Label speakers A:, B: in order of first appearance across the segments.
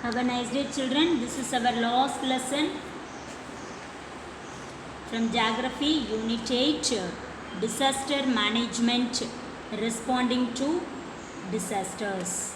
A: Have a nice day, children. This is our last lesson from Geography, Unit 8, Disaster Management, Responding to Disasters.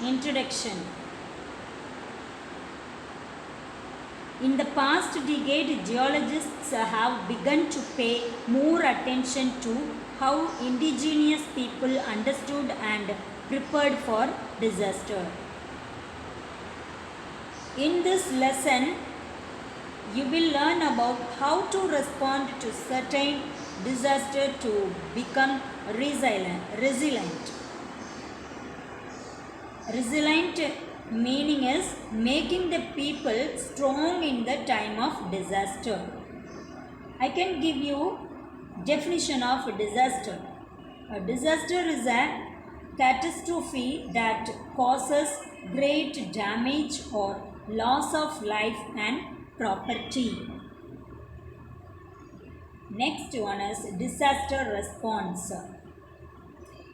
A: Introduction. In the past decade, geologists have begun to pay more attention to how indigenous people understood and prepared for disaster. In this lesson, you will learn about how to respond to certain disaster to become resilient. Resilient meaning is making the people strong in the time of disaster. I can give you definition of a disaster. A disaster is a catastrophe that causes great damage or loss of life and property. Next one is disaster response.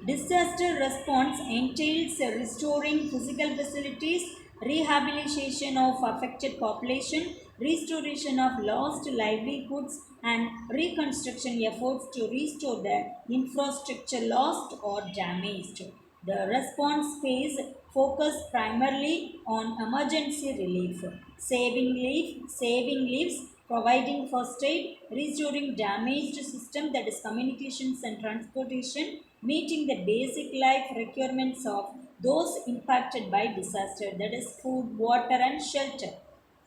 A: Disaster response entails restoring physical facilities, rehabilitation of affected population, restoration of lost livelihoods, and reconstruction efforts to restore the infrastructure lost or damaged. The response phase focuses primarily on emergency relief, saving lives, providing first aid, restoring damaged system, that is communications and transportation, meeting the basic life requirements of those impacted by disaster, that is food, water and shelter,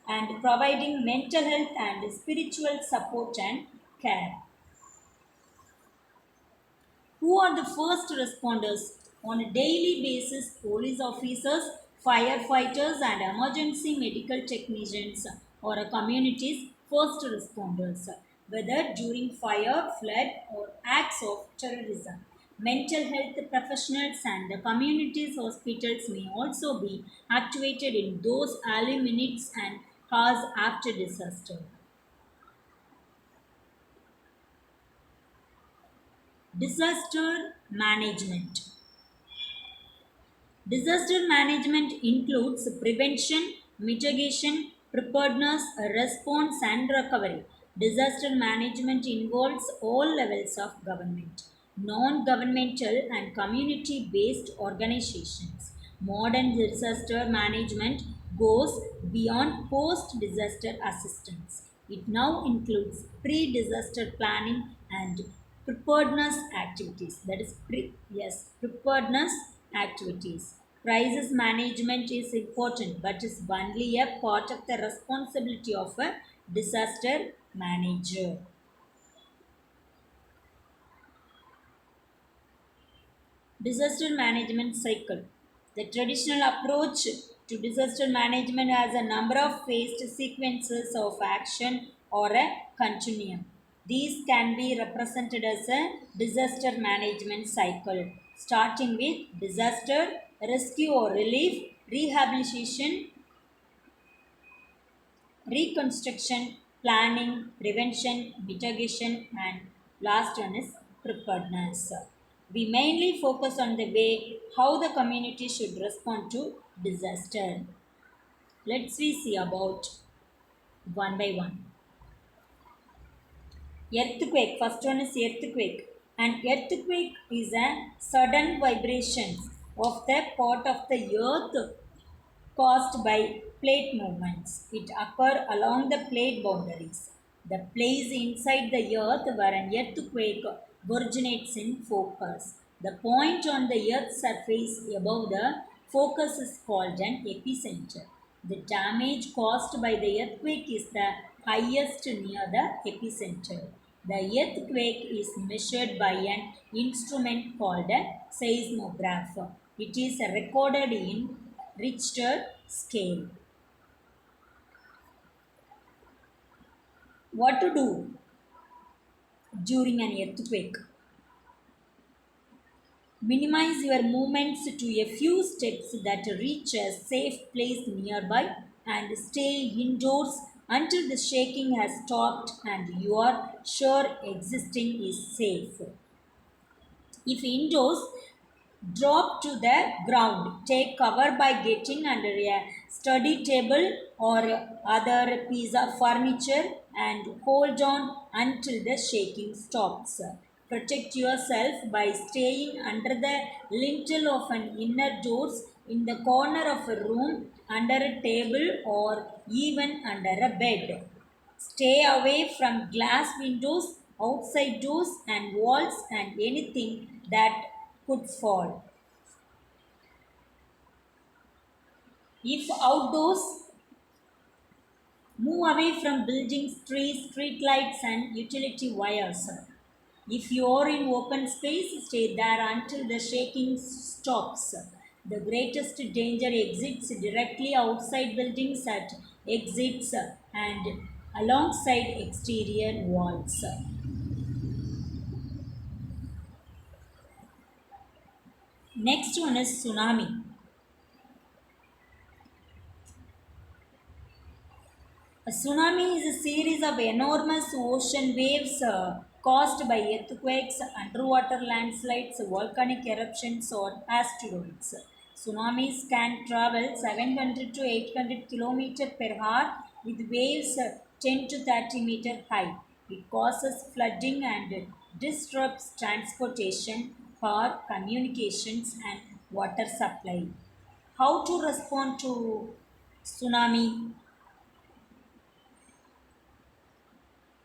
A: and providing mental health and spiritual support and care. Who are the first responders? On a daily basis, police officers, firefighters, and emergency medical technicians are a community's first responders, whether during fire, flood, or acts of terrorism. Mental health professionals and the community's hospitals may also be activated in those early minutes and hours after disaster. Disaster management. Disaster management includes prevention, mitigation, preparedness, response, and recovery. Disaster management involves all levels of government, non governmental, and community based organizations. Modern disaster management goes beyond post disaster assistance. It now includes pre disaster planning and preparedness activities. That is, preparedness activities. Crisis management is important but is only a part of the responsibility of a disaster manager. Disaster management cycle. The traditional approach to disaster management has a number of phased sequences of action or a continuum. These can be represented as a disaster management cycle, starting with disaster, rescue or relief, rehabilitation, reconstruction, planning, prevention, mitigation, and last one is preparedness. We mainly focus on the way how the community should respond to disaster. Let's see about one by one. Earthquake. First one is earthquake. An earthquake is a sudden vibration of the part of the earth caused by plate movements. It occurs along the plate boundaries. The place inside the earth where an earthquake originates in focus. The point on the earth's surface above the focus is called an epicenter. The damage caused by the earthquake is the highest near the epicenter. The earthquake is measured by an instrument called a seismograph. It is recorded in Richter scale. What to do during an earthquake? Minimize your movements to a few steps that reach a safe place nearby and stay indoors until the shaking has stopped and you are sure existing is safe. If indoors, Drop to the ground. Take cover by getting under a study table or other piece of furniture and hold on until the shaking stops. Protect yourself by staying under the lintel of an inner doors, in the corner of a room, under a table, or even under a bed. Stay away from glass windows, outside doors and walls, and anything that could fall. If outdoors, move away from buildings, trees, street lights, and utility wires. If you are in open space, stay there until the shaking stops. The greatest danger exists directly outside buildings, at exits, and alongside exterior walls. Next one is tsunami. A tsunami is a series of enormous ocean waves caused by earthquakes, underwater landslides, volcanic eruptions, or asteroids. Tsunamis can travel 700 to 800 km per hour with waves 10 to 30 meter high. It causes flooding and disrupts transportation, power, communications, and water supply. How to respond to tsunami?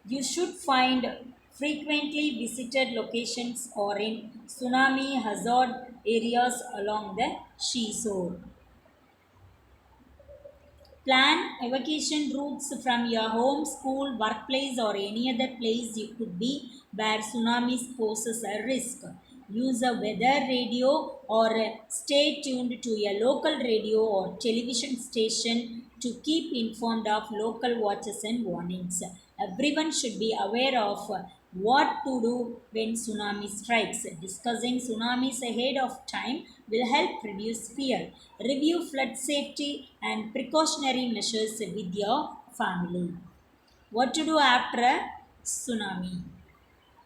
A: You should find frequently visited locations or in tsunami hazard areas along the seashore. Plan evacuation routes from your home, school, workplace, or any other place you could be where tsunamis poses a risk. Use a weather radio or stay tuned to a local radio or television station to keep informed of local watches and warnings. Everyone should be aware of what to do when tsunami strikes. Discussing tsunamis ahead of time will help reduce fear. Review flood safety and precautionary measures with your family. What to do after a tsunami?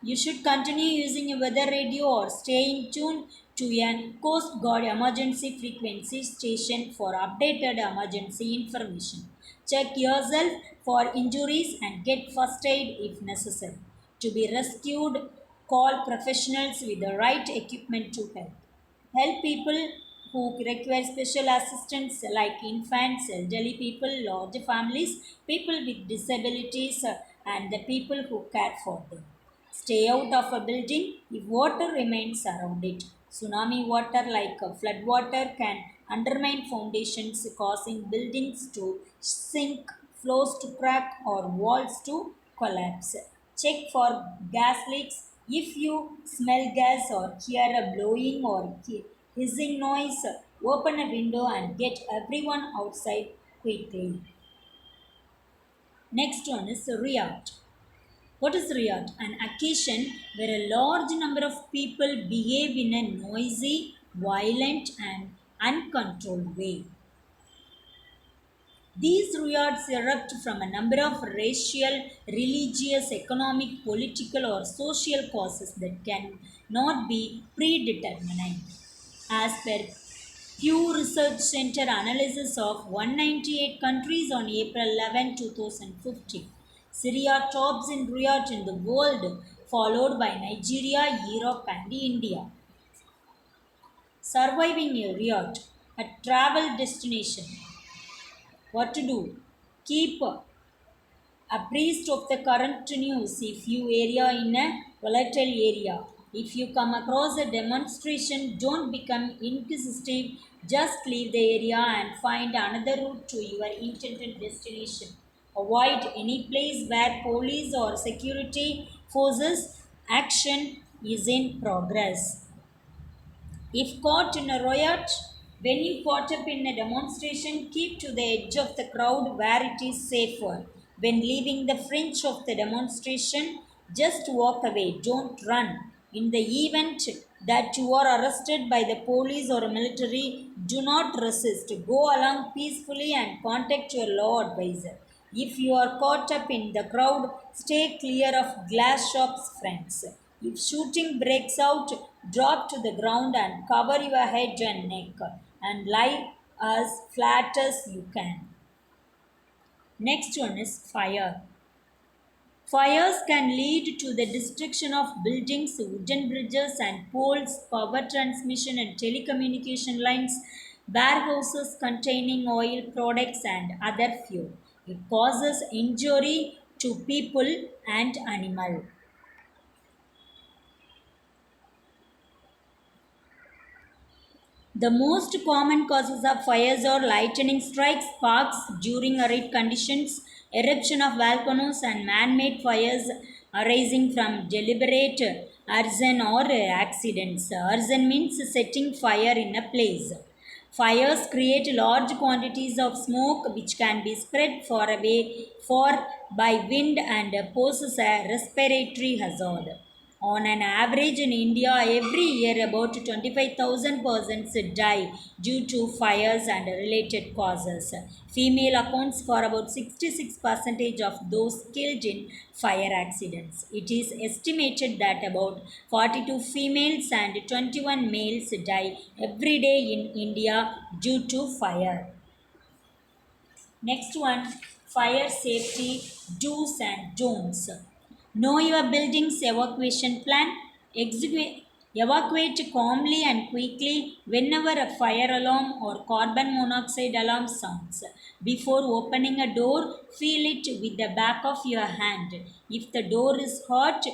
A: You should continue using a weather radio or stay in tune to a Coast Guard emergency frequency station for updated emergency information. Check yourself for injuries and get first aid if necessary. To be rescued, call professionals with the right equipment to help. Help people who require special assistance like infants, elderly people, large families, people with disabilities, and the people who care for them. Stay out of a building if water remains around it. Tsunami water, like flood water, can undermine foundations, causing buildings to sink, floors to crack, or walls to collapse. Check for gas leaks. If you smell gas or hear a blowing or hissing noise, open a window and get everyone outside quickly. Next one is riot. What is riot? An occasion where a large number of people behave in a noisy, violent, and uncontrolled way. These riots erupt from a number of racial, religious, economic, political, or social causes that cannot be predetermined. As per Pew Research Center analysis of 198 countries on April 11, 2015, Syria tops in riot in the world, followed by Nigeria, Europe, and India. Surviving a riot, a travel destination. What to do? Keep abreast of the current news if you area in a volatile area. If you come across a demonstration, don't become inquisitive. Just leave the area and find another route to your intended destination. Avoid any place where police or security forces action is in progress. If caught in a riot, when you caught up in a demonstration, keep to the edge of the crowd where it is safer. When leaving the fringe of the demonstration, just walk away, don't run. In the event that you are arrested by the police or military, do not resist. Go along peacefully and contact your law advisor. If you are caught up in the crowd, stay clear of glass shops, friends. If shooting breaks out, Drop to the ground and cover your head and neck and lie as flat as you can. Next one is fire. Fires can lead to the destruction of buildings, wooden bridges and poles, power transmission and telecommunication lines, warehouses containing oil products and other fuel. It causes injury to people and animal. The most common causes of fires are lightning strikes, sparks during arid conditions, eruption of volcanoes, and man-made fires arising from deliberate arson or accidents. Arson means setting fire in a place. Fires create large quantities of smoke which can be spread far away for by wind and poses a respiratory hazard. On an average in India, every year about 25,000 persons die due to fires and related causes. Female accounts for about 66% of those killed in fire accidents. It is estimated that about 42 females and 21 males die every day in India due to fire. Next one, fire safety do's and don'ts. Know your building's evacuation plan. Evacuate calmly and quickly whenever a fire alarm or carbon monoxide alarm sounds. Before opening a door, feel it with the back of your hand. If the door is hot,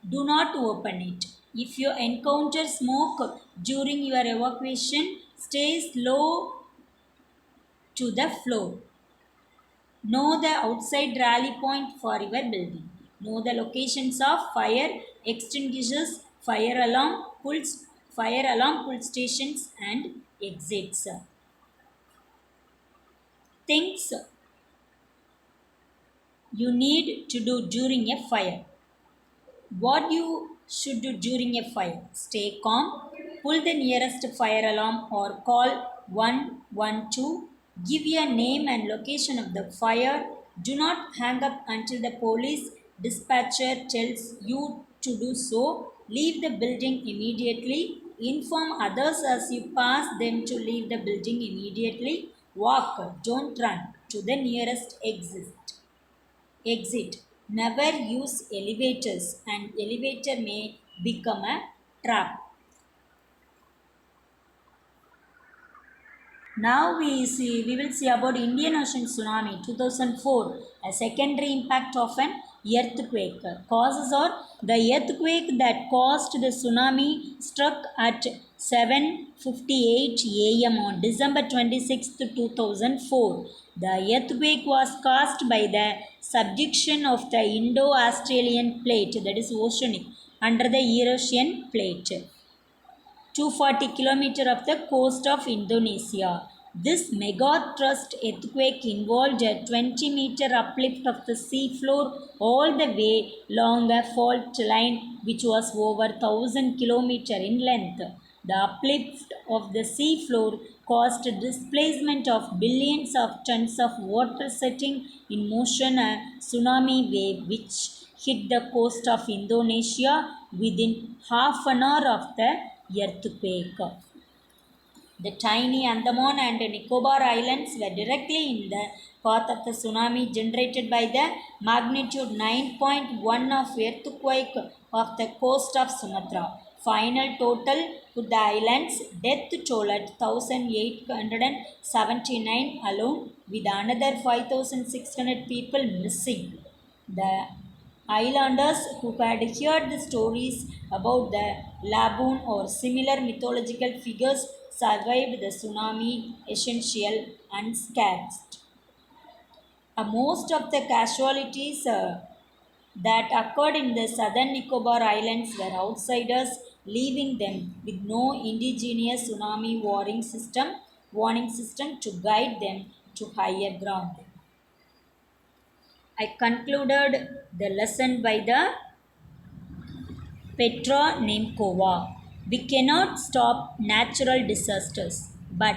A: do not open it. If you encounter smoke during your evacuation, stay low to the floor. Know the outside rally point for your building. Know the locations of fire extinguishers, fire alarm pull stations and exits. Things you need to do during a fire. What you should do during a fire? Stay calm, pull the nearest fire alarm or call 112. Give your name and location of the fire. Do not hang up until the police dispatcher tells you to do so. Leave the building immediately. Inform others as you pass them to leave the building immediately. Walk, don't run to the nearest exit. Never use elevators. An elevator may become a trap. Now we will see about Indian Ocean tsunami 2004, a secondary impact of an earthquake. Causes are the earthquake that caused the tsunami struck at 7:58 a.m. on December 26, 2004. The earthquake was caused by the subduction of the Indo-Australian plate, that is oceanic, under the Eurasian plate. 240 km of the coast of Indonesia. This megathrust earthquake involved a 20-meter uplift of the seafloor all the way along a fault line which was over 1,000 km in length. The uplift of the seafloor caused displacement of billions of tons of water, setting in motion a tsunami wave which hit the coast of Indonesia within half an hour of the earthquake. The tiny Andaman and Nicobar Islands were directly in the path of the tsunami generated by the magnitude 9.1 of earthquake of the coast of Sumatra. Final total to the islands death toll at 1,879 alone, with another 5,600 people missing. The islanders who had heard the stories about the lagoon or similar mythological figures survived the tsunami essential unscathed. Most of the casualties that occurred in the southern Nicobar Islands were outsiders, leaving them with no indigenous tsunami warning system to guide them to higher ground. I concluded the lesson by the Petra Nemkova. We cannot stop natural disasters, but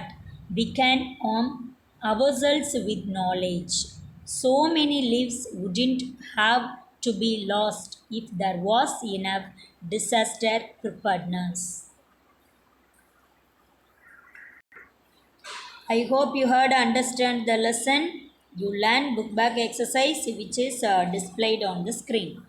A: we can arm ourselves with knowledge. So many lives wouldn't have to be lost if there was enough disaster preparedness. I hope you heard understand the lesson. You learn book back exercise which is displayed on the screen.